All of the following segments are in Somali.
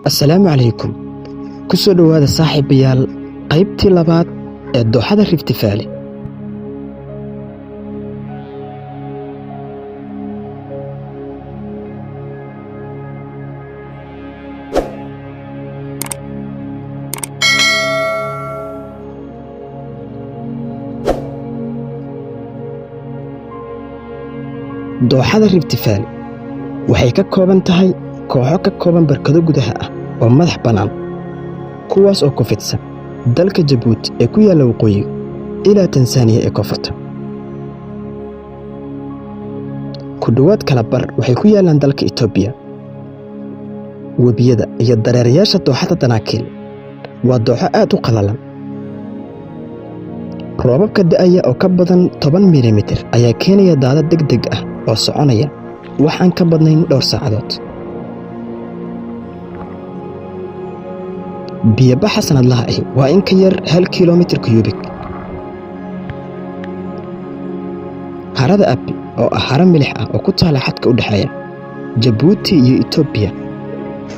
Assalaamu calaykum. Ku soo dhawaada saaxiibayaal qaybtii labaad ee dooxada Rift Valley. Dooxada Rift Valley waxay ka kooban tahay kooxo ka kooban barkado gudaha ah oo madax bannaan, kuwaas oo ku fidsan dalka Jabuuti ee ku yaalla waqooyiga ilaa Tansaaniya ee koonfurta. Ku dhowaad kala bar waxay ku yaallaan dalka Itoobiya. Webiyada iyo dareerayaasha dooxada Danakil waa dooxo aad u qalalan. Roobabka da'aya oo ka badan 10 milimitir ayaa keenaya daadad degdeg ah oo soconaya wax aan ka badnayn dhowr saacadood. biyabaxa sanadlaha ahi waa in ka yar 1 kilomitir kiyubik. Harada Api oo ah haro milix ah oo ku taala xadka u dhexeeya Jabuuti iyo Itoobiya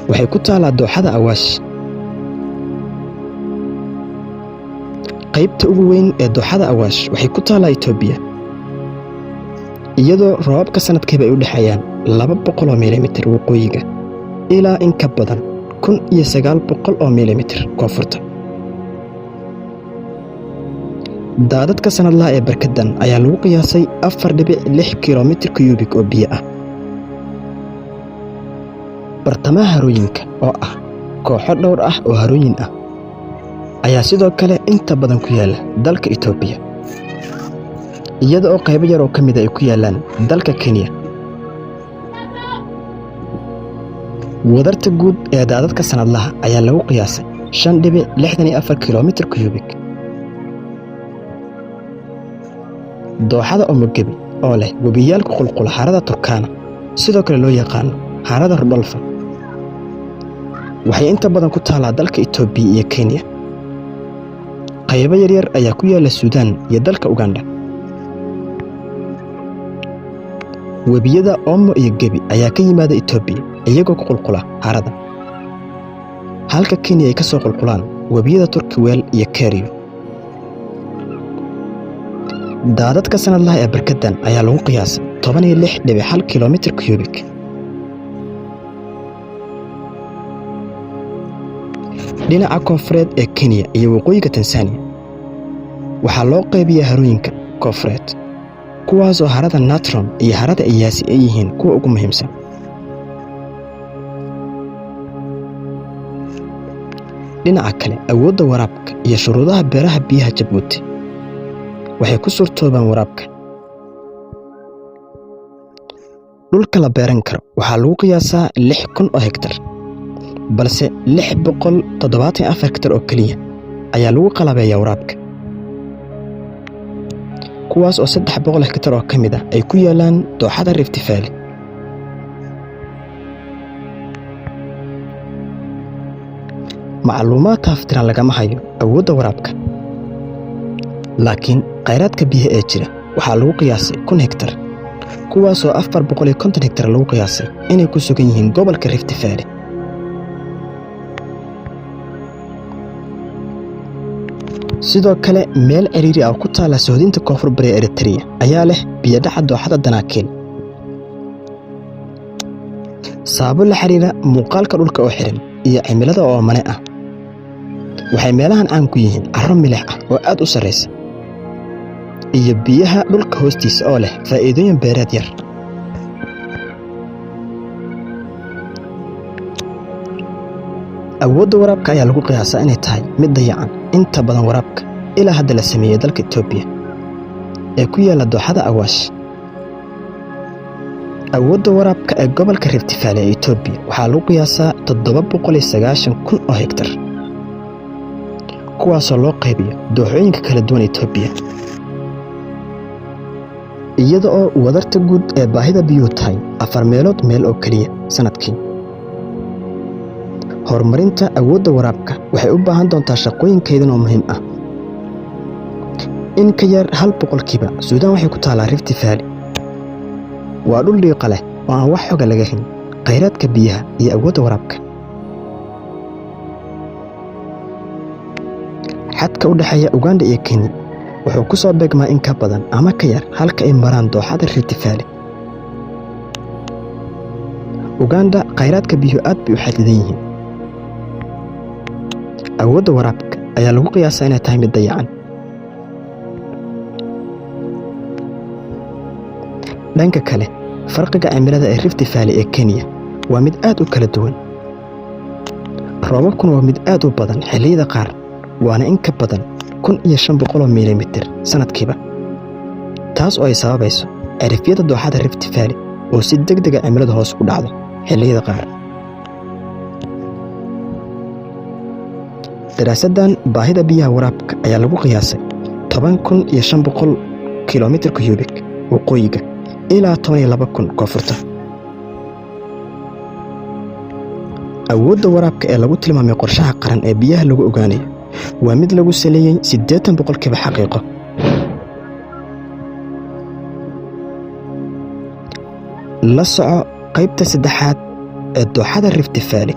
waxay ku taalaa dooxada Awaash. qaybta ugu weyn ee dooxada Awaash waxay ku taalaa Itoobiya, iyadoo roobabka sanadkiiba ay u dhexeeyaan 200 milimitir waqooyiga ilaa in ka badan 1900 milimitir koonfurta. daadadka sanadlaha ee barkadan ayaa lagu qiyaasay 4.6 kilomitir kiyubik oo biyo ah. bartamaha harooyinka oo ah kooxo dhowr ah oo harooyin ah ayaa sidoo kale inta badan ku yaala dalka Itoobiya, iyada oo qaybo yar oo ka mid ah ay ku yaalaan dalka Kenya. wadarta guud ee daadadka sanadlaha ayaa lagu qiyaasay 5.64 kilomitir kiyubik. dooxada Omogebi oo leh webiyaalka qulqula harada Turkana, sidoo kale loo yaqaan harada Rudolfa, waxay inta badan ku taalaa dalka Itoobiya iyo Kenya. qaybo yaryar ayaa ku yaala Suudaan iyo dalka Uganda. webiyada Omo iyo Gebi ayaa ka yimaada Itoobiya iyagoo ku qulqula harada, halka Kenya ay ka soo qulqulaan webiyada Turkiweel iyo Kerio. daadadka sanadlaha ee barkadan ayaa lagu qiyaasay 16.1 kilomitir kiyubik. dhinaca koonfureed ee Kenya iyo waqooyiga Tansaaniya waxaa loo qaybiyaa harooyinka koonfureed, kuwaas oo harada Natron iyo harada Eyasi ay yihiin kuwa ugu muhiimsan. dhinaca kale, awoodda waraabka iyo shuruudaha beeraha biyaha Jabuuti waxay ku suurtoobaan waraabka. dhulka la beeran karo waxaa lagu qiyaasaa 6,000 oo hektar, balse 674 hektar oo keliya ayaa lagu qalabeeyaa waraabka, kuwaas oo 300 hektar oo ka mid ah ay ku yaalaan dooxada Rift Valley. macluumaad taaftiran lagama hayo awoodda waraabka, laakiin khayraadka biyaha ee jira waxaa lagu qiyaasay 1,000 hektar, kuwaas oo 450 hektar lagu qiyaasay inay ku sugan yihiin gobolka Rift Valley. sidoo kale, meel ciriiri ah oo ku taala sohdinta koonfur bari Eritrea ayaa leh biyadhaca dooxada Danakil. sababo la xiriira muuqaalka dhulka oo xiran iyo cimilada oo mane ah, waxay meelahan caan ku yihiin carro milix ah oo aad u sarreysa iyo biyaha dhulka hoostiisa oo leh faa'iidooyin beereed yar. awoodda waraabka ayaa lagu qiyaasaa inay tahay mid dayacan. inta badan waraabka ilaa hadda la sameeyey dalka Itoobiya ee ku yaala dooxada Awaash. awoodda waraabka ee gobolka Rift Valley ee Itoobiya waxaa lagu qiyaasaa 790,000 oo hektar, kuwaasoo loo qaybiyo dooxooyinka kala duwan Itoobiya, iyada oo wadarta guud ee baahida biyuhu tahay 4 meelood meel oo keliya sanadkii. horumarinta awoodda waraabka waxay u baahan doontaa shaqooyinkeedan oo muhiim ah. in ka yar 1% Suudaan waxay ku taalaa Rift Valley. waa dhul dhiiqa leh oo aan wax xoga laga helin khayraadka biyaha iyo awoodda waraabka. xadka u dhexeeya Uganda iyo Kenya wuxuu ku soo beegmaa in ka badan ama ka yar halka ay maraan dooxada Rift Valley. Uganda khayraadka biyuhu aad bay u xadidan yihiin. Awoodda waraabka ayaa lagu qiyaasaa inay tahay mid dayacan. dhanka kale farqiga cimilada ee Rift Valley ee Kenya waa mid aad u kala duwan. roobabkuna waa mid aad u badan xilliyada qaar waana in ka badan 1500 milimitir sanadkiiba, taas oo ay sababayso cirifyada dooxada Rift Valley oo si degdeg ah cimilada hoos u dhacdo xilliyada qaar. daraasadan baahida biyaha waraabka ayaa lagu qiyaasay 10500 kilomitir cubic waqooyiga ilaa 12000 koonfurta. awoodda waraabka ee lagu tilmaamay qorshaha qaran ee biyaha lagu ogaanayo waa mid lagu saleeyay 80% xaqiiqo. la soco qaybta saddexaad ee dooxada Rift Valley.